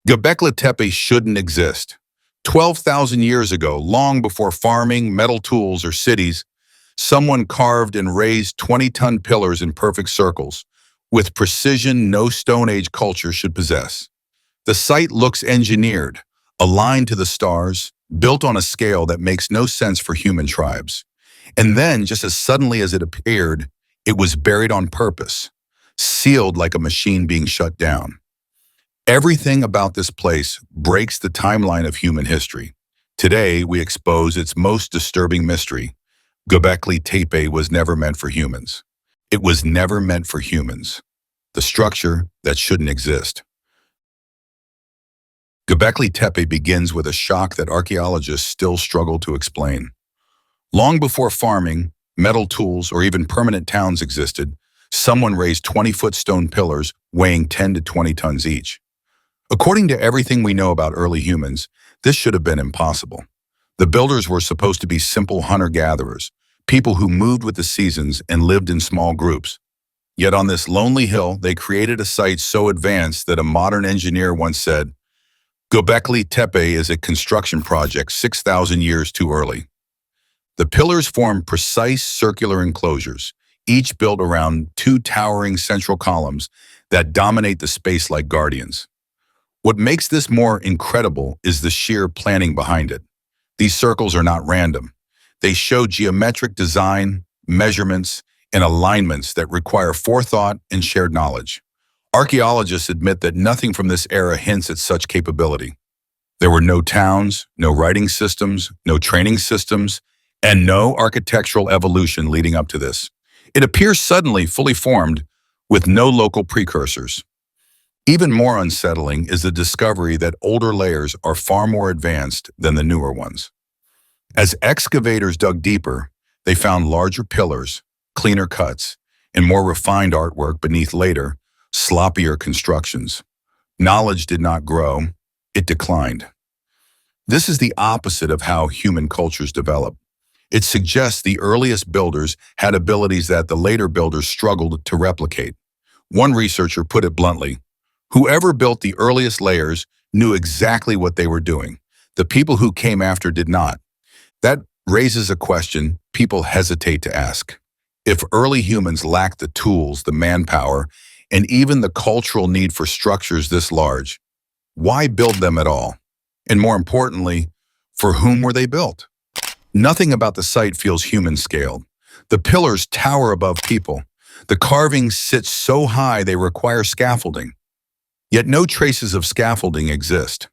Göbekli Tepe shouldn't exist. 12,000 years ago, long before farming, metal tools, or cities, someone carved and raised 20-ton pillars in perfect circles, with precision no Stone Age culture should possess. The site looks engineered, aligned to the stars, built on a scale that makes no sense for human tribes. And then, just as suddenly as it appeared, it was buried on purpose, sealed like a machine being shut down. Everything about this place breaks the timeline of human history. Today, we expose its most disturbing mystery. Göbekli Tepe was never meant for humans. It was never meant for humans. The structure that shouldn't exist. Göbekli Tepe begins with a shock that archaeologists still struggle to explain. Long before farming, metal tools, or even permanent towns existed, someone raised 20-foot stone pillars weighing 10 to 20 tons each. According to everything we know about early humans, this should have been impossible. The builders were supposed to be simple hunter-gatherers, people who moved with the seasons and lived in small groups. Yet on this lonely hill, they created a site so advanced that a modern engineer once said, "Göbekli Tepe is a construction project 6,000 years too early." The pillars form precise circular enclosures, each built around two towering central columns that dominate the space like guardians. What makes this more incredible is the sheer planning behind it. These circles are not random. They show geometric design, measurements, and alignments that require forethought and shared knowledge. Archaeologists admit that nothing from this era hints at such capability. There were no towns, no writing systems, no training systems, and no architectural evolution leading up to this. It appears suddenly fully formed with no local precursors. Even more unsettling is the discovery that older layers are far more advanced than the newer ones. As excavators dug deeper, they found larger pillars, cleaner cuts, and more refined artwork beneath later, sloppier constructions. Knowledge did not grow, it declined. This is the opposite of how human cultures develop. It suggests the earliest builders had abilities that the later builders struggled to replicate. One researcher put it bluntly, "Whoever built the earliest layers knew exactly what they were doing. The people who came after did not." That raises a question people hesitate to ask. If early humans lacked the tools, the manpower, and even the cultural need for structures this large, why build them at all? And more importantly, for whom were they built? Nothing about the site feels human-scaled. The pillars tower above people. The carvings sit so high they require scaffolding. Yet no traces of scaffolding exist.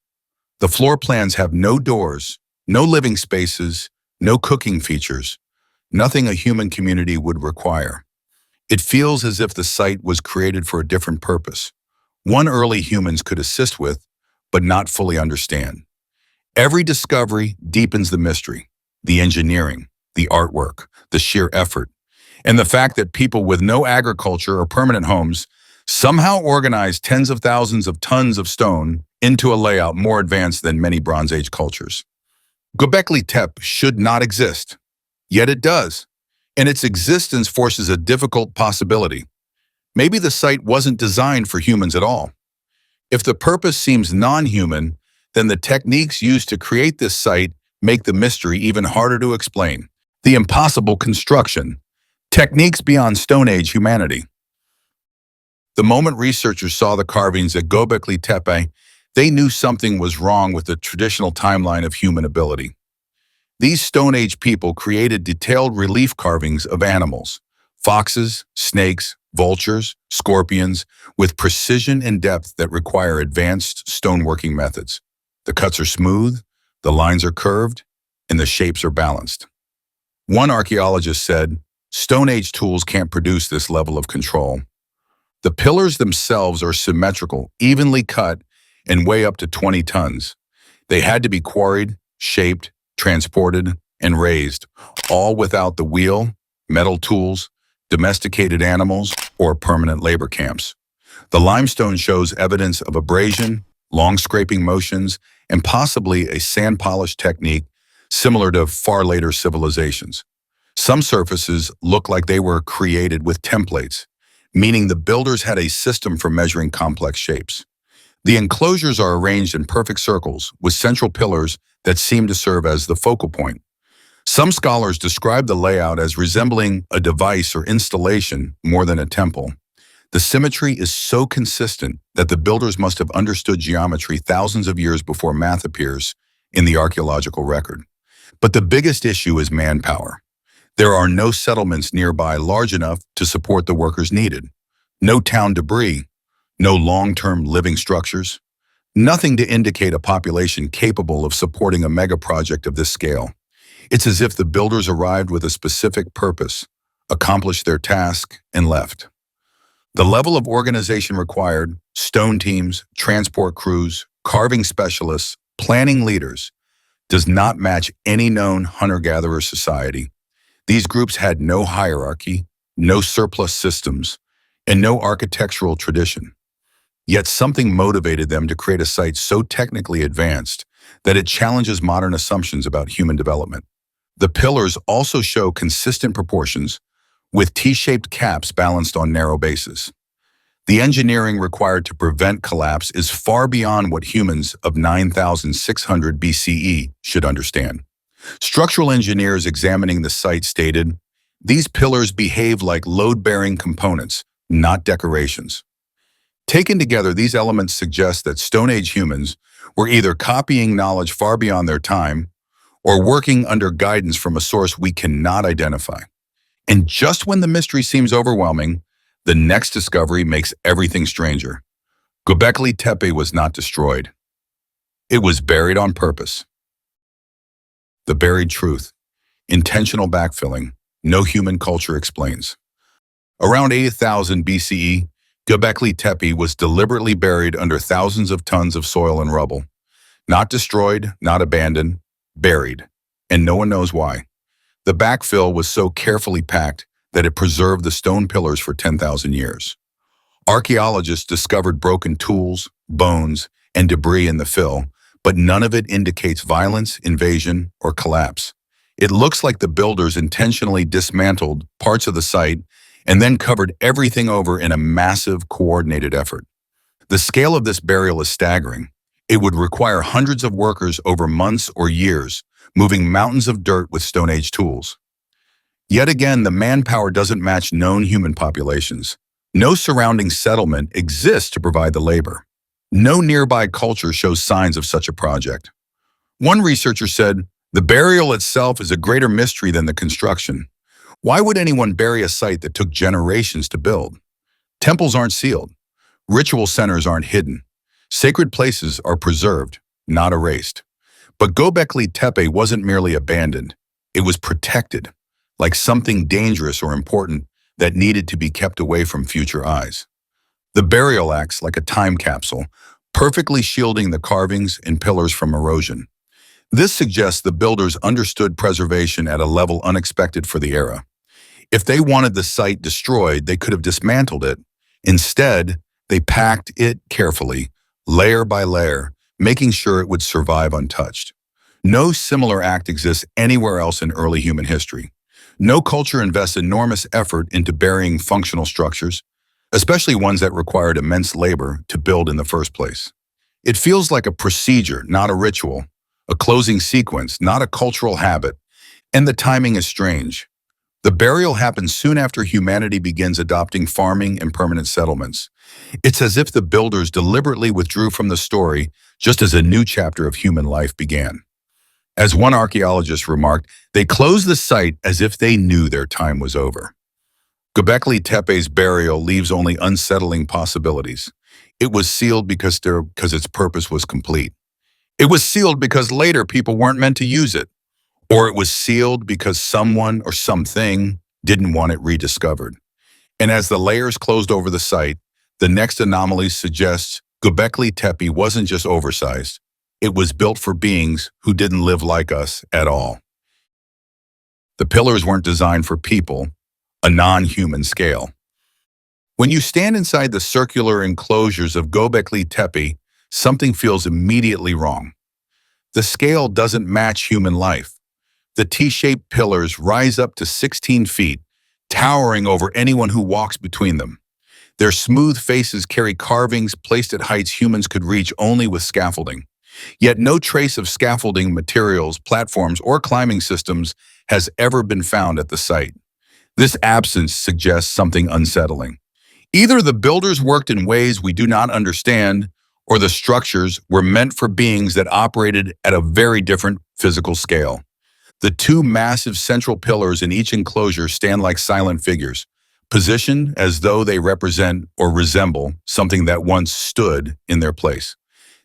The floor plans have no doors, no living spaces, no cooking features, nothing a human community would require. It feels as if the site was created for a different purpose, one early humans could assist with, but not fully understand. Every discovery deepens the mystery, the engineering, the artwork, the sheer effort, and the fact that people with no agriculture or permanent homes somehow organized tens of thousands of tons of stone into a layout more advanced than many Bronze Age cultures. Göbekli Tepe should not exist, yet it does, and its existence forces a difficult possibility. Maybe the site wasn't designed for humans at all. If the purpose seems non-human, then the techniques used to create this site make the mystery even harder to explain. The impossible construction, techniques beyond Stone Age humanity. The moment researchers saw the carvings at Göbekli Tepe, they knew something was wrong with the traditional timeline of human ability. These Stone Age people created detailed relief carvings of animals, foxes, snakes, vultures, scorpions, with precision and depth that require advanced stoneworking methods. The cuts are smooth, the lines are curved, and the shapes are balanced. One archaeologist said, "Stone Age tools can't produce this level of control." The pillars themselves are symmetrical, evenly cut, and weigh up to 20 tons. They had to be quarried, shaped, transported, and raised, all without the wheel, metal tools, domesticated animals, or permanent labor camps. The limestone shows evidence of abrasion, long scraping motions, and possibly a sand polish technique similar to far later civilizations. Some surfaces look like they were created with templates, meaning the builders had a system for measuring complex shapes. The enclosures are arranged in perfect circles, with central pillars that seem to serve as the focal point. Some scholars describe the layout as resembling a device or installation more than a temple. The symmetry is so consistent that the builders must have understood geometry thousands of years before math appears in the archaeological record. But the biggest issue is manpower. There are no settlements nearby large enough to support the workers needed. No town debris, no long-term living structures, nothing to indicate a population capable of supporting a mega project of this scale. It's as if the builders arrived with a specific purpose, accomplished their task, and left. The level of organization required, stone teams, transport crews, carving specialists, planning leaders, does not match any known hunter-gatherer society. These groups had no hierarchy, no surplus systems, and no architectural tradition. Yet something motivated them to create a site so technically advanced that it challenges modern assumptions about human development. The pillars also show consistent proportions, with T-shaped caps balanced on narrow bases. The engineering required to prevent collapse is far beyond what humans of 9,600 BCE should understand. Structural engineers examining the site stated, "These pillars behave like load-bearing components, not decorations." Taken together, these elements suggest that Stone Age humans were either copying knowledge far beyond their time or working under guidance from a source we cannot identify. And just when the mystery seems overwhelming, the next discovery makes everything stranger. Göbekli Tepe was not destroyed. It was buried on purpose. The buried truth, intentional backfilling, no human culture explains. Around 8000 BCE, Göbekli Tepe was deliberately buried under thousands of tons of soil and rubble. Not destroyed, not abandoned, buried. And no one knows why. The backfill was so carefully packed that it preserved the stone pillars for 10,000 years. Archaeologists discovered broken tools, bones, and debris in the fill, but none of it indicates violence, invasion, or collapse. It looks like the builders intentionally dismantled parts of the site and then covered everything over in a massive, coordinated effort. The scale of this burial is staggering. It would require hundreds of workers over months or years, moving mountains of dirt with Stone Age tools. Yet again, the manpower doesn't match known human populations. No surrounding settlement exists to provide the labor. No nearby culture shows signs of such a project. One researcher said, "The burial itself is a greater mystery than the construction. Why would anyone bury a site that took generations to build? Temples aren't sealed. Ritual centers aren't hidden. Sacred places are preserved, not erased." But Göbekli Tepe wasn't merely abandoned. It was protected, like something dangerous or important that needed to be kept away from future eyes. The burial acts like a time capsule, perfectly shielding the carvings and pillars from erosion. This suggests the builders understood preservation at a level unexpected for the era. If they wanted the site destroyed, they could have dismantled it. Instead, they packed it carefully, layer by layer, making sure it would survive untouched. No similar act exists anywhere else in early human history. No culture invests enormous effort into burying functional structures, especially ones that required immense labor to build in the first place. It feels like a procedure, not a ritual, a closing sequence, not a cultural habit, and the timing is strange. The burial happens soon after humanity begins adopting farming and permanent settlements. It's as if the builders deliberately withdrew from the story just as a new chapter of human life began. As one archaeologist remarked, they closed the site as if they knew their time was over. Göbekli Tepe's burial leaves only unsettling possibilities. It was sealed because its purpose was complete. It was sealed because later people weren't meant to use it. Or it was sealed because someone or something didn't want it rediscovered. And as the layers closed over the site, the next anomaly suggests Göbekli Tepe wasn't just oversized. It was built for beings who didn't live like us at all. The pillars weren't designed for people, a non-human scale. When you stand inside the circular enclosures of Göbekli Tepe, something feels immediately wrong. The scale doesn't match human life. The T-shaped pillars rise up to 16 feet, towering over anyone who walks between them. Their smooth faces carry carvings placed at heights humans could reach only with scaffolding. Yet no trace of scaffolding materials, platforms, or climbing systems has ever been found at the site. This absence suggests something unsettling. Either the builders worked in ways we do not understand, or the structures were meant for beings that operated at a very different physical scale. The two massive central pillars in each enclosure stand like silent figures, positioned as though they represent or resemble something that once stood in their place.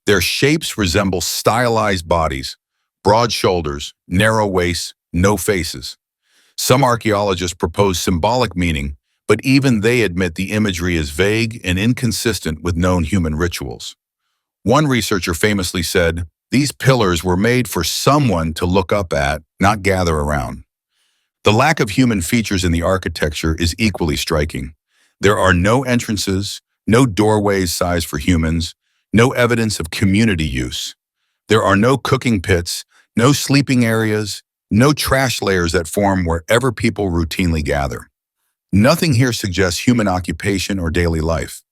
Their shapes resemble stylized bodies, broad shoulders, narrow waists, no faces. Some archaeologists propose symbolic meaning, but even they admit the imagery is vague and inconsistent with known human rituals. One researcher famously said, "These pillars were made for someone to look up at, not gather around." The lack of human features in the architecture is equally striking. There are no entrances, no doorways sized for humans, no evidence of community use. There are no cooking pits, no sleeping areas, no trash layers that form wherever people routinely gather. Nothing here suggests human occupation or daily life.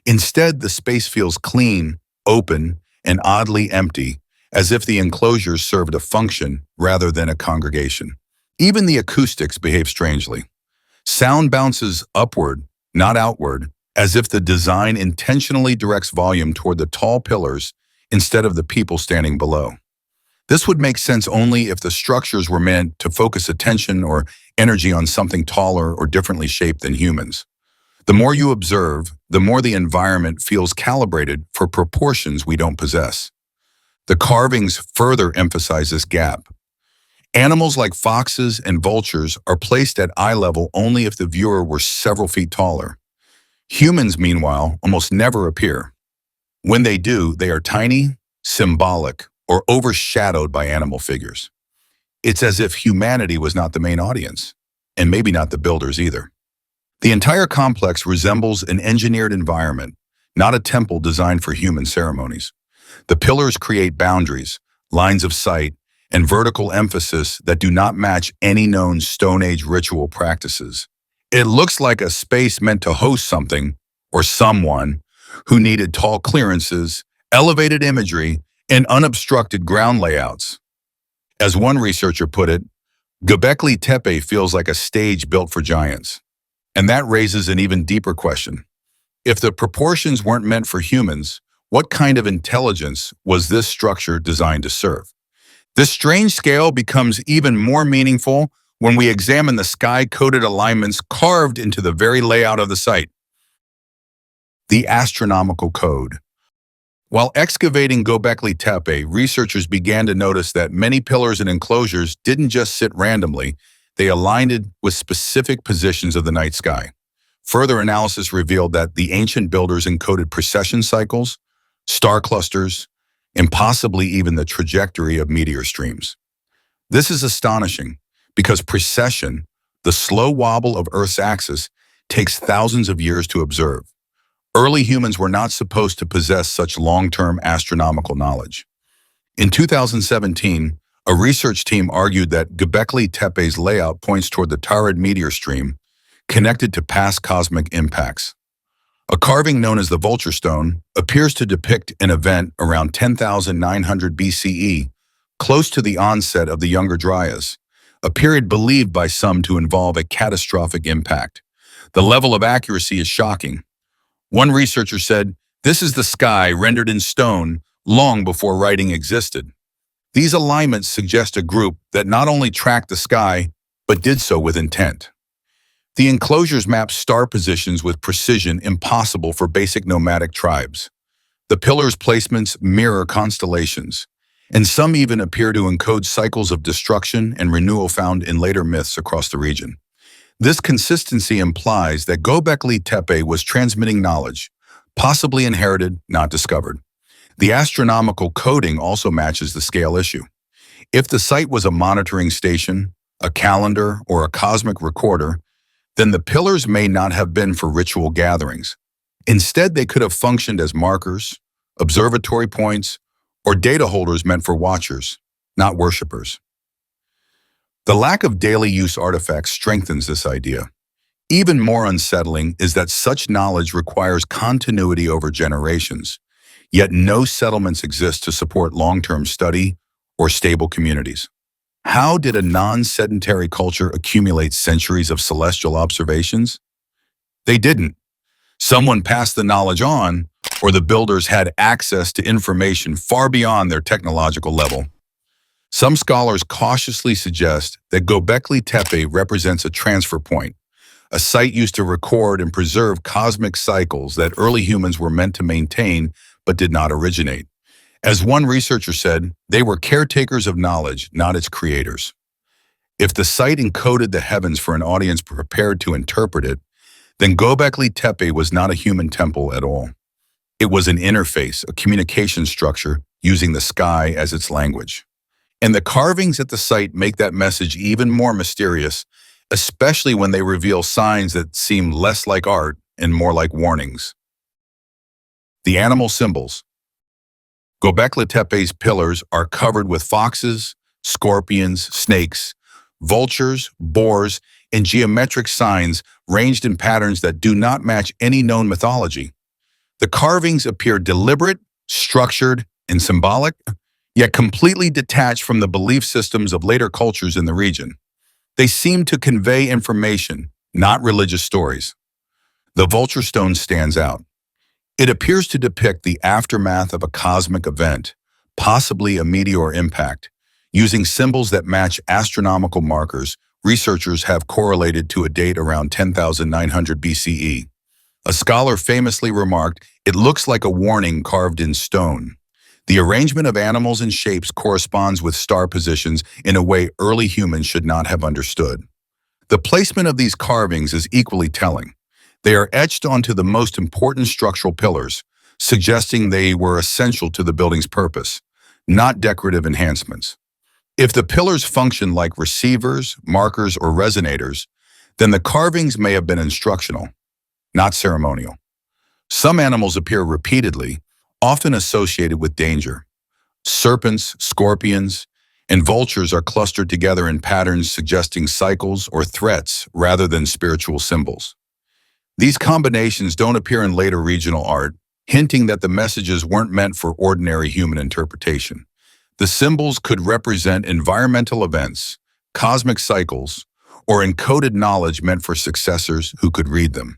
Instead, the space feels clean, open, and oddly empty, as if the enclosures served a function rather than a congregation. Even the acoustics behave strangely. Sound bounces upward, not outward, as if the design intentionally directs volume toward the tall pillars instead of the people standing below. This would make sense only if the structures were meant to focus attention or energy on something taller or differently shaped than humans. The more you observe, the more the environment feels calibrated for proportions we don't possess. The carvings further emphasize this gap. Animals like foxes and vultures are placed at eye level only if the viewer were several feet taller. Humans, meanwhile, almost never appear. When they do, they are tiny, symbolic, or overshadowed by animal figures. It's as if humanity was not the main audience, and maybe not the builders either. The entire complex resembles an engineered environment, not a temple designed for human ceremonies. The pillars create boundaries, lines of sight, and vertical emphasis that do not match any known Stone Age ritual practices. It looks like a space meant to host something, or someone, who needed tall clearances, elevated imagery, and unobstructed ground layouts. As one researcher put it, Göbekli Tepe feels like a stage built for giants. And that raises an even deeper question. If the proportions weren't meant for humans, what kind of intelligence was this structure designed to serve? This strange scale becomes even more meaningful when we examine the sky-coded alignments carved into the very layout of the site. The astronomical code. While excavating Göbekli Tepe, researchers began to notice that many pillars and enclosures didn't just sit randomly, they aligned with specific positions of the night sky. Further analysis revealed that the ancient builders encoded precession cycles, star clusters, and possibly even the trajectory of meteor streams. This is astonishing because precession, the slow wobble of Earth's axis, takes thousands of years to observe. Early humans were not supposed to possess such long-term astronomical knowledge. In 2017, a research team argued that Göbekli Tepe's layout points toward the Tauride meteor stream, connected to past cosmic impacts. A carving known as the Vulture Stone appears to depict an event around 10,900 BCE, close to the onset of the Younger Dryas, a period believed by some to involve a catastrophic impact. The level of accuracy is shocking. One researcher said, "This is the sky rendered in stone long before writing existed." These alignments suggest a group that not only tracked the sky, but did so with intent. The enclosures map star positions with precision impossible for basic nomadic tribes. The pillars' placements mirror constellations, and some even appear to encode cycles of destruction and renewal found in later myths across the region. This consistency implies that Göbekli Tepe was transmitting knowledge, possibly inherited, not discovered. The astronomical coding also matches the scale issue. If the site was a monitoring station, a calendar, or a cosmic recorder, then the pillars may not have been for ritual gatherings. Instead, they could have functioned as markers, observatory points, or data holders meant for watchers, not worshippers. The lack of daily use artifacts strengthens this idea. Even more unsettling is that such knowledge requires continuity over generations, yet no settlements exist to support long-term study or stable communities. How did a non-sedentary culture accumulate centuries of celestial observations? They didn't. Someone passed the knowledge on, or the builders had access to information far beyond their technological level. Some scholars cautiously suggest that Göbekli Tepe represents a transfer point, a site used to record and preserve cosmic cycles that early humans were meant to maintain but did not originate. As one researcher said, they were caretakers of knowledge, not its creators. If the site encoded the heavens for an audience prepared to interpret it, then Göbekli Tepe was not a human temple at all. It was an interface, a communication structure using the sky as its language. And the carvings at the site make that message even more mysterious, especially when they reveal signs that seem less like art and more like warnings. The animal symbols. Göbekli Tepe's pillars are covered with foxes, scorpions, snakes, vultures, boars, and geometric signs ranged in patterns that do not match any known mythology. The carvings appear deliberate, structured, and symbolic, yet completely detached from the belief systems of later cultures in the region. They seem to convey information, not religious stories. The vulture stone stands out. It appears to depict the aftermath of a cosmic event, possibly a meteor impact. Using symbols that match astronomical markers, researchers have correlated to a date around 10,900 BCE. A scholar famously remarked, "It looks like a warning carved in stone." The arrangement of animals and shapes corresponds with star positions in a way early humans should not have understood. The placement of these carvings is equally telling. They are etched onto the most important structural pillars, suggesting they were essential to the building's purpose, not decorative enhancements. If the pillars function like receivers, markers, or resonators, then the carvings may have been instructional, not ceremonial. Some animals appear repeatedly, often associated with danger. Serpents, scorpions, and vultures are clustered together in patterns suggesting cycles or threats rather than spiritual symbols. These combinations don't appear in later regional art, hinting that the messages weren't meant for ordinary human interpretation. The symbols could represent environmental events, cosmic cycles, or encoded knowledge meant for successors who could read them.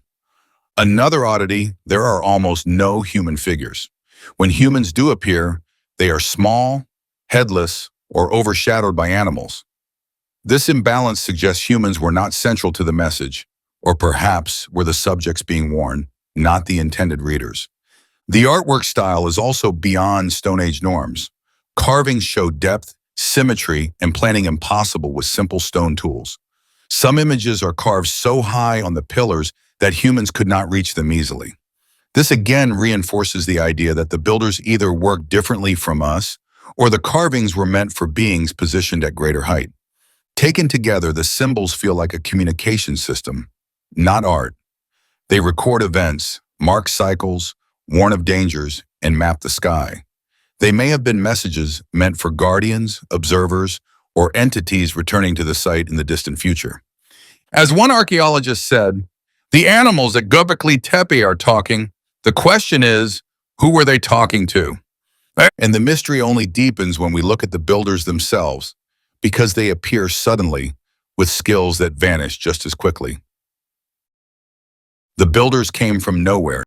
Another oddity, there are almost no human figures. When humans do appear, they are small, headless, or overshadowed by animals. This imbalance suggests humans were not central to the message, or perhaps were the subjects being warned, not the intended readers. The artwork style is also beyond Stone Age norms. Carvings show depth, symmetry, and planning impossible with simple stone tools. Some images are carved so high on the pillars that humans could not reach them easily. This again reinforces the idea that the builders either worked differently from us, or the carvings were meant for beings positioned at greater height. Taken together, the symbols feel like a communication system, not art. They record events, mark cycles, warn of dangers, and map the sky. They may have been messages meant for guardians, observers, or entities returning to the site in the distant future. As one archaeologist said, the animals at Göbekli Tepe are talking. The question is, who were they talking to? And the mystery only deepens when we look at the builders themselves, because they appear suddenly with skills that vanish just as quickly. The builders came from nowhere.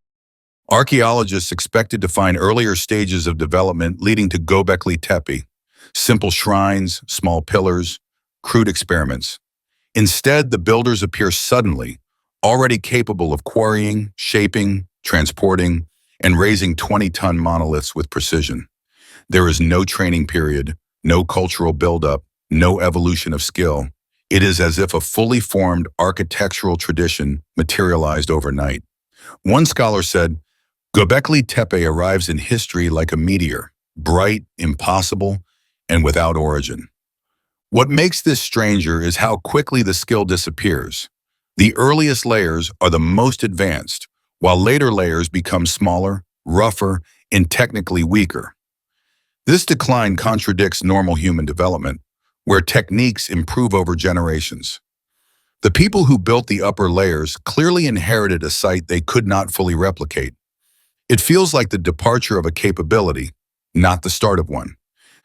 Archaeologists expected to find earlier stages of development leading to Göbekli Tepe, simple shrines, small pillars, crude experiments. Instead, the builders appear suddenly, already capable of quarrying, shaping, transporting, and raising 20-ton monoliths with precision. There is no training period, no cultural buildup, no evolution of skill. It is as if a fully formed architectural tradition materialized overnight. One scholar said, Göbekli Tepe arrives in history like a meteor, bright, impossible, and without origin. What makes this stranger is how quickly the skill disappears. The earliest layers are the most advanced, while later layers become smaller, rougher, and technically weaker. This decline contradicts normal human development, where techniques improve over generations. The people who built the upper layers clearly inherited a site they could not fully replicate. It feels like the departure of a capability, not the start of one.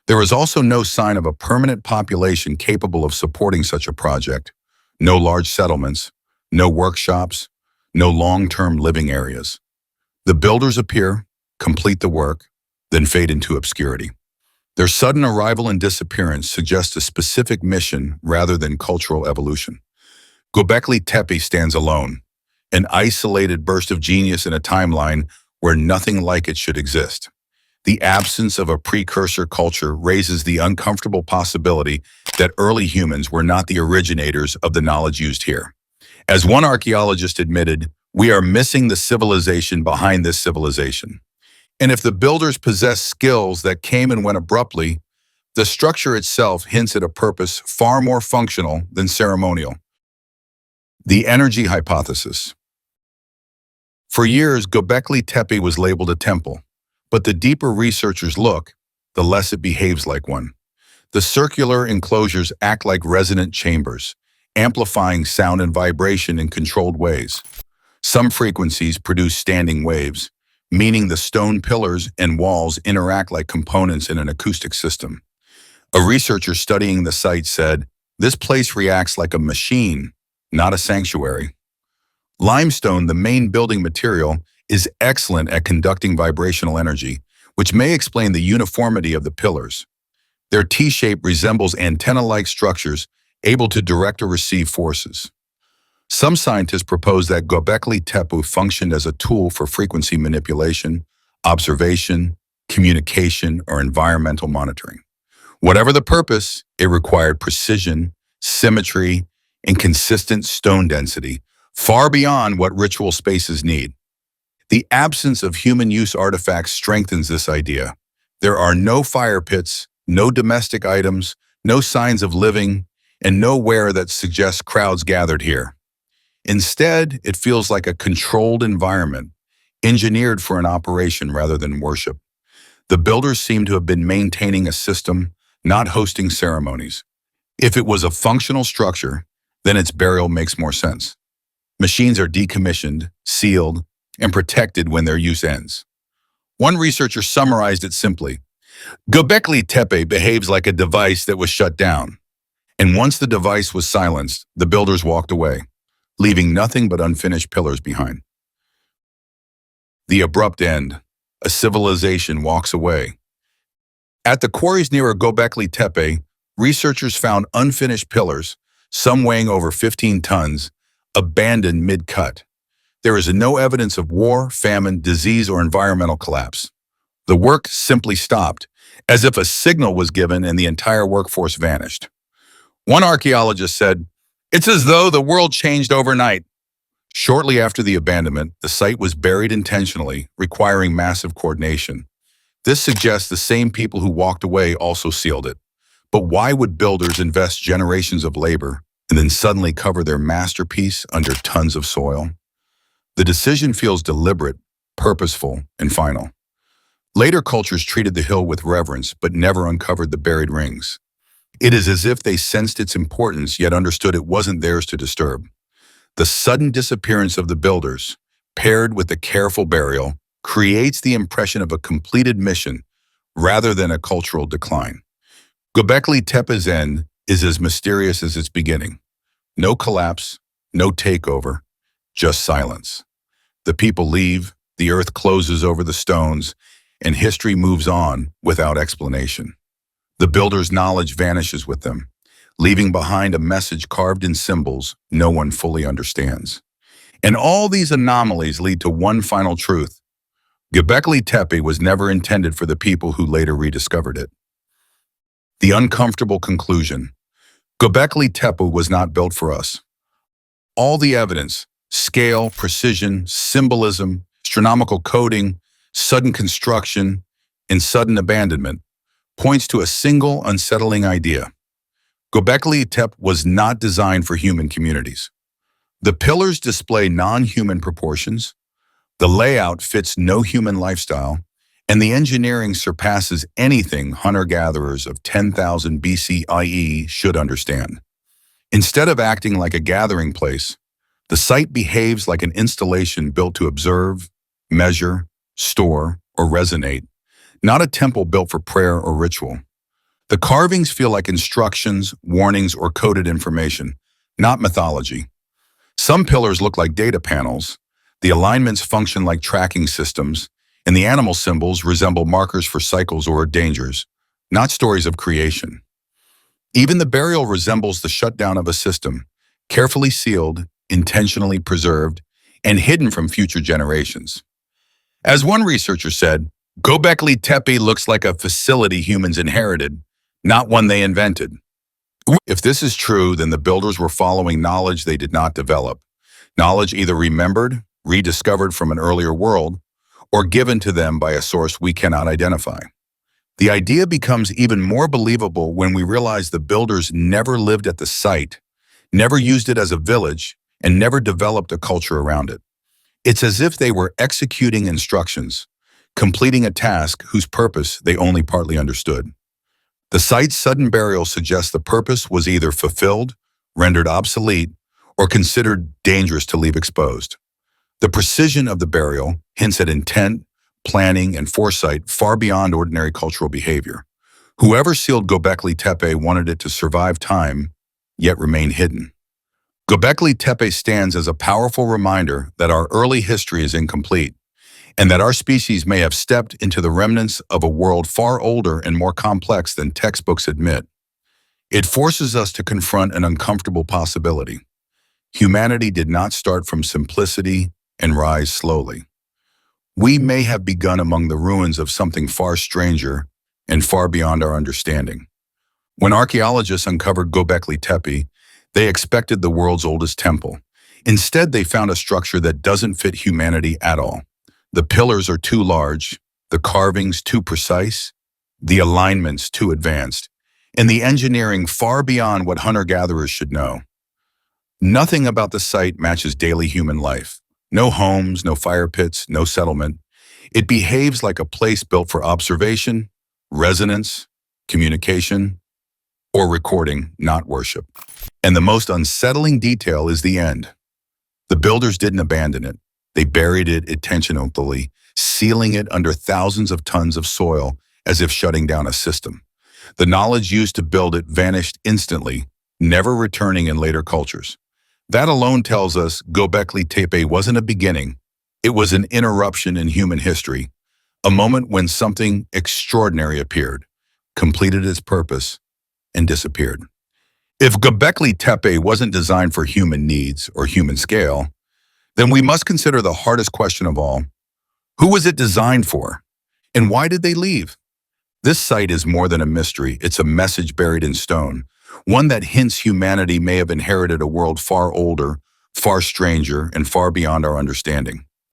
There is also no sign of a permanent population capable of supporting such a project. No large settlements, no workshops, no long-term living areas. The builders appear, complete the work, then fade into obscurity. Their sudden arrival and disappearance suggest a specific mission rather than cultural evolution. Göbekli Tepe stands alone, an isolated burst of genius in a timeline where nothing like it should exist. The absence of a precursor culture raises the uncomfortable possibility that early humans were not the originators of the knowledge used here. As one archaeologist admitted, we are missing the civilization behind this civilization. And if the builders possess skills that came and went abruptly, the structure itself hints at a purpose far more functional than ceremonial. The energy hypothesis. For years, Göbekli Tepe was labeled a temple, but the deeper researchers look, the less it behaves like one. The circular enclosures act like resonant chambers, amplifying sound and vibration in controlled ways. Some frequencies produce standing waves, meaning the stone pillars and walls interact like components in an acoustic system. A researcher studying the site said, "This place reacts like a machine, not a sanctuary." Limestone, the main building material, is excellent at conducting vibrational energy, which may explain the uniformity of the pillars. Their T-shape resembles antenna-like structures able to direct or receive forces. Some scientists propose that Göbekli Tepe functioned as a tool for frequency manipulation, observation, communication, or environmental monitoring. Whatever the purpose, it required precision, symmetry, and consistent stone density, far beyond what ritual spaces need. The absence of human-use artifacts strengthens this idea. There are no fire pits, no domestic items, no signs of living, and nowhere that suggests crowds gathered here. Instead, it feels like a controlled environment, engineered for an operation rather than worship. The builders seem to have been maintaining a system, not hosting ceremonies. If it was a functional structure, then its burial makes more sense. Machines are decommissioned, sealed, and protected when their use ends. One researcher summarized it simply: Göbekli Tepe behaves like a device that was shut down. And once the device was silenced, the builders walked away, leaving nothing but unfinished pillars behind. The abrupt end. A civilization walks away. At the quarries near Göbekli Tepe, researchers found unfinished pillars, some weighing over 15 tons, abandoned mid-cut. There is no evidence of war, famine, disease, or environmental collapse. The work simply stopped, as if a signal was given and the entire workforce vanished. One archaeologist said, "It's as though the world changed overnight." Shortly after the abandonment, the site was buried intentionally, requiring massive coordination. This suggests the same people who walked away also sealed it. But why would builders invest generations of labor and then suddenly cover their masterpiece under tons of soil? The decision feels deliberate, purposeful, and final. Later cultures treated the hill with reverence but never uncovered the buried rings. It is as if they sensed its importance yet understood it wasn't theirs to disturb. The sudden disappearance of the builders, paired with the careful burial, creates the impression of a completed mission rather than a cultural decline. Göbekli Tepe's end is as mysterious as its beginning. No collapse, no takeover, just silence. The people leave, the earth closes over the stones, and history moves on without explanation. The builder's knowledge vanishes with them, leaving behind a message carved in symbols no one fully understands. And all these anomalies lead to one final truth. Göbekli Tepe was never intended for the people who later rediscovered it. The uncomfortable conclusion. Göbekli Tepe was not built for us. All the evidence, scale, precision, symbolism, astronomical coding, sudden construction, and sudden abandonment, points to a single unsettling idea. Göbekli Tepe was not designed for human communities. The pillars display non-human proportions, the layout fits no human lifestyle, and the engineering surpasses anything hunter-gatherers of 10,000 BCIE should understand. Instead of acting like a gathering place, the site behaves like an installation built to observe, measure, store, or resonate, not a temple built for prayer or ritual. The carvings feel like instructions, warnings, or coded information, not mythology. Some pillars look like data panels, the alignments function like tracking systems, and the animal symbols resemble markers for cycles or dangers, not stories of creation. Even the burial resembles the shutdown of a system, carefully sealed, intentionally preserved, and hidden from future generations. As one researcher said, Göbekli Tepe looks like a facility humans inherited, not one they invented. If this is true, then the builders were following knowledge they did not develop, knowledge either remembered, rediscovered from an earlier world, or given to them by a source we cannot identify. The idea becomes even more believable when we realize the builders never lived at the site, never used it as a village, and never developed a culture around it. It's as if they were executing instructions, completing a task whose purpose they only partly understood. The site's sudden burial suggests the purpose was either fulfilled, rendered obsolete, or considered dangerous to leave exposed. The precision of the burial hints at intent, planning, and foresight far beyond ordinary cultural behavior. Whoever sealed Göbekli Tepe wanted it to survive time, yet remain hidden. Göbekli Tepe stands as a powerful reminder that our early history is incomplete, and that our species may have stepped into the remnants of a world far older and more complex than textbooks admit. It forces us to confront an uncomfortable possibility. Humanity did not start from simplicity and rise slowly. We may have begun among the ruins of something far stranger and far beyond our understanding. When archaeologists uncovered Göbekli Tepe, they expected the world's oldest temple. Instead, they found a structure that doesn't fit humanity at all. The pillars are too large, the carvings too precise, the alignments too advanced, and the engineering far beyond what hunter-gatherers should know. Nothing about the site matches daily human life. No homes, no fire pits, no settlement. It behaves like a place built for observation, resonance, communication, or recording, not worship. And the most unsettling detail is the end. The builders didn't abandon it. They buried it intentionally, sealing it under thousands of tons of soil as if shutting down a system. The knowledge used to build it vanished instantly, never returning in later cultures. That alone tells us Göbekli Tepe wasn't a beginning. It was an interruption in human history, a moment when something extraordinary appeared, completed its purpose, and disappeared. If Göbekli Tepe wasn't designed for human needs or human scale, then we must consider the hardest question of all. Who was it designed for? And why did they leave? This site is more than a mystery. It's a message buried in stone, one that hints humanity may have inherited a world far older, far stranger, and far beyond our understanding.